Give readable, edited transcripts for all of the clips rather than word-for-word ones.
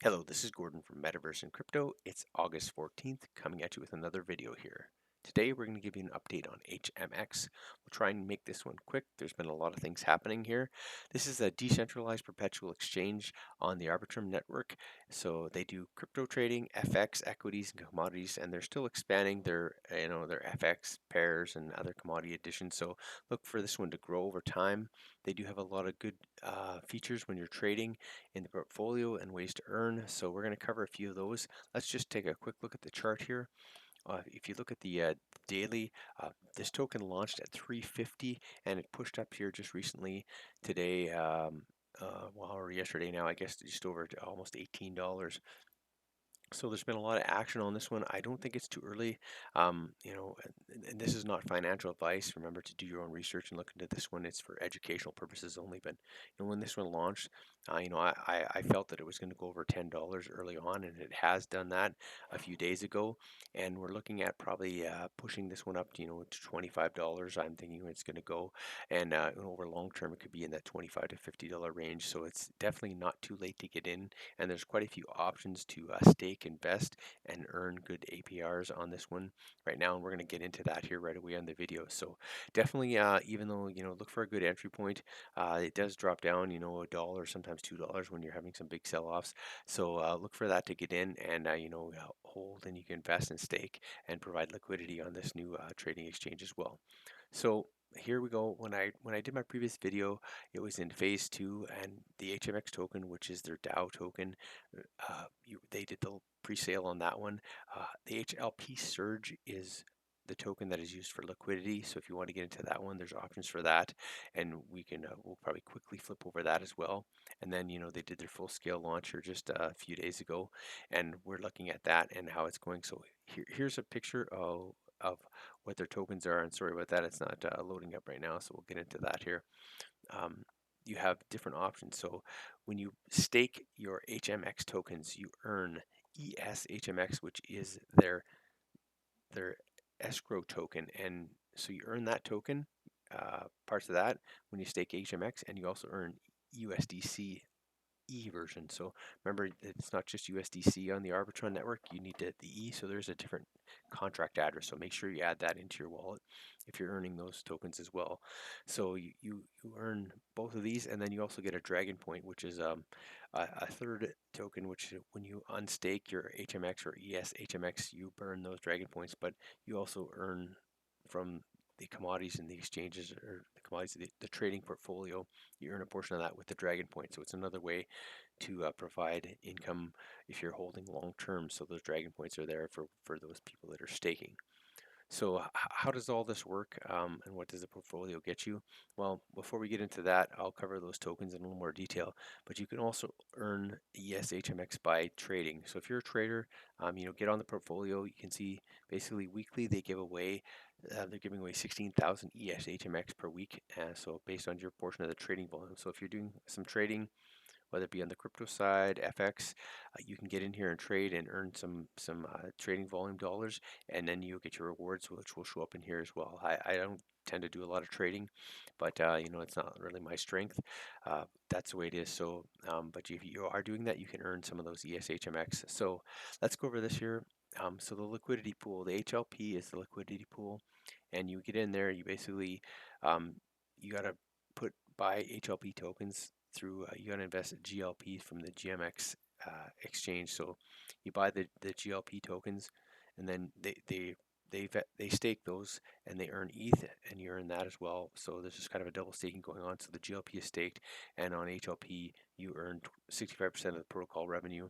Hello, this is Gordon from Metaverse and Crypto. It's August 14th, coming at you with another video here. Today we're going to give you an update on HMX. We'll try and make this one quick. There's been a lot of things happening here. This is a decentralized perpetual exchange on the Arbitrum network. So they do crypto trading, FX, equities, and commodities, and they're still expanding their FX pairs and other commodity additions. So look for this one to grow over time. They do have a lot of good features when you're trading in the portfolio and ways to earn. So we're going to cover a few of those. Let's just take a quick look at the chart here. If you look at the daily, this token launched at 350 and it pushed up here just recently today, or yesterday now, I guess just over to almost $18. So there's been a lot of action on this one. I don't think it's too early. And this is not financial advice. Remember to do your own research and look into this one. It's for educational purposes only. But when this one launched, I felt that it was going to go over $10 early on, and it has done that a few days ago. And we're looking at probably pushing this one up, to $25. I'm thinking it's going to go, and over long term, it could be in that $25 to $50 range. So it's definitely not too late to get in, and there's quite a few options to stake, invest, and earn good APRs on this one right now, and we're going to get into that here right away on the video. So definitely, even though look for a good entry point, it does drop down, a dollar, sometimes $2 when you're having some big sell-offs. So look for that to get in, and hold, and you can invest and stake and provide liquidity on this new trading exchange as well. So here we go. When I did my previous video, it was in phase 2, and the HMX token, which is their DAO token, they did the pre-sale on that one. The HLP Surge is the token that is used for liquidity. So if you want to get into that one, there's options for that, and we'll probably quickly flip over that as well. And then they did their full scale launch here just a few days ago, and we're looking at that and how it's going. So here's a picture of what their tokens are, and sorry about that, it's not loading up right now, so we'll get into that here. You have different options. So when you stake your HMX tokens, you earn esHMX, which is their escrow token, and so you earn that token, parts of that when you stake HMX, and you also earn USDC version. So remember, it's not just USDC on the Arbitrum network. You need the E, so there's a different contract address. So make sure you add that into your wallet if you're earning those tokens as well. So you earn both of these, and then you also get a Dragon Point, which is a third token, which when you unstake your HMX or esHMX, you burn those Dragon Points, but you also earn from the commodities in the exchanges, or the commodities, the trading portfolio. You earn a portion of that with the Dragon Point. So it's another way to provide income if you're holding long term. So those Dragon Points are there for those people that are staking. So how does all this work, and what does the portfolio get you? Well, before we get into that, I'll cover those tokens in a little more detail, but you can also earn esHMX by trading. So if you're a trader, get on the portfolio. You can see basically weekly they're giving away 16,000 esHMX per week. So based on your portion of the trading volume. So if you're doing some trading, whether it be on the crypto side, FX, you can get in here and trade and earn some trading volume dollars, and then you'll get your rewards, which will show up in here as well. I don't tend to do a lot of trading, but it's not really my strength. That's the way it is. So, but if you are doing that, you can earn some of those esHMX. So let's go over this here. So the liquidity pool, the HLP is the liquidity pool, and you get in there. You basically you got to buy HLP tokens through, you got to invest in GLP from the GMX exchange. So you buy the GLP tokens, and then they stake those, and they earn ETH, and you earn that as well. So there's just kind of a double staking going on. So the GLP is staked, and on HLP you earn 65% of the protocol revenue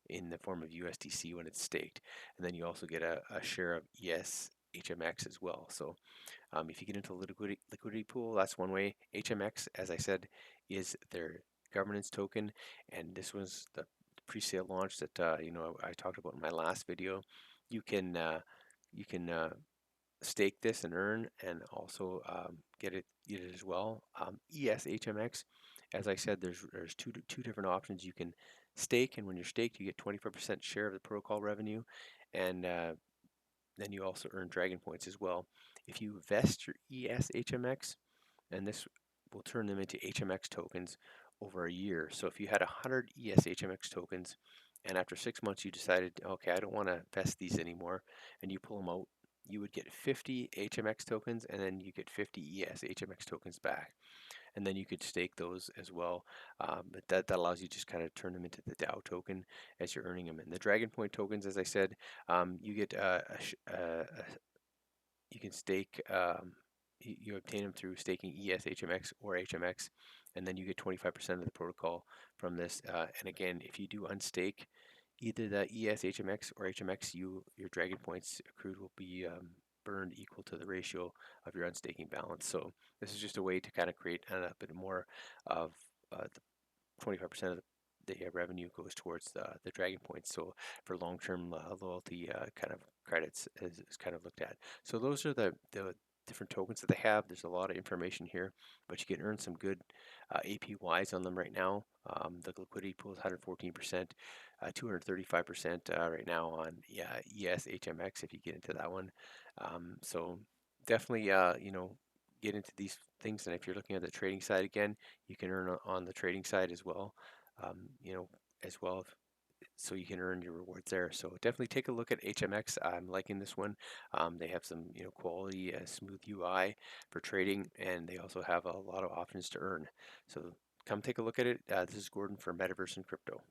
in the form of USDC when it's staked, and then you also get a share of esHMX as well. So if you get into the liquidity pool, that's one way. HMX, as I said, is their governance token, and this was the pre-sale launch that I talked about in my last video. You can stake this and earn, and also get it as well. esHMX, as I said, there's two different options. You can stake, and when you're staked, you get 25% share of the protocol revenue, and then you also earn Dragon Points as well. If you vest your esHMX, and this will turn them into HMX tokens over a year. So if you had 100 esHMX tokens, and after 6 months you decided, okay, I don't want to vest these anymore, and you pull them out, you would get 50 HMX tokens, and then you get 50 esHMX tokens back. And then you could stake those as well. But that allows you just kind of turn them into the DAO token as you're earning them. And the Dragon Point tokens, as I said, you get you can stake. You obtain them through staking esHMX or HMX, and then you get 25% of the protocol from this. And again, if you do unstake either the esHMX or HMX, your Dragon Points accrued will be burned equal to the ratio of your unstaking balance. So this is just a way to kind of create a bit more of the 25% of the revenue goes towards the Dragon Points. So for long-term loyalty kind of credits is kind of looked at. So those are the different tokens that they have. There's a lot of information here, but you can earn some good APYs on them right now. The liquidity pool is 114%, 235% right now on esHMX if you get into that one. So definitely, get into these things. And if you're looking at the trading side again, you can earn on the trading side as well, you know, as well. So you can earn your rewards there. So definitely take a look at HMX. I'm liking this one. They have some, quality, smooth UI for trading, and they also have a lot of options to earn. So come take a look at it. This is Gordon for Metaverse and Crypto.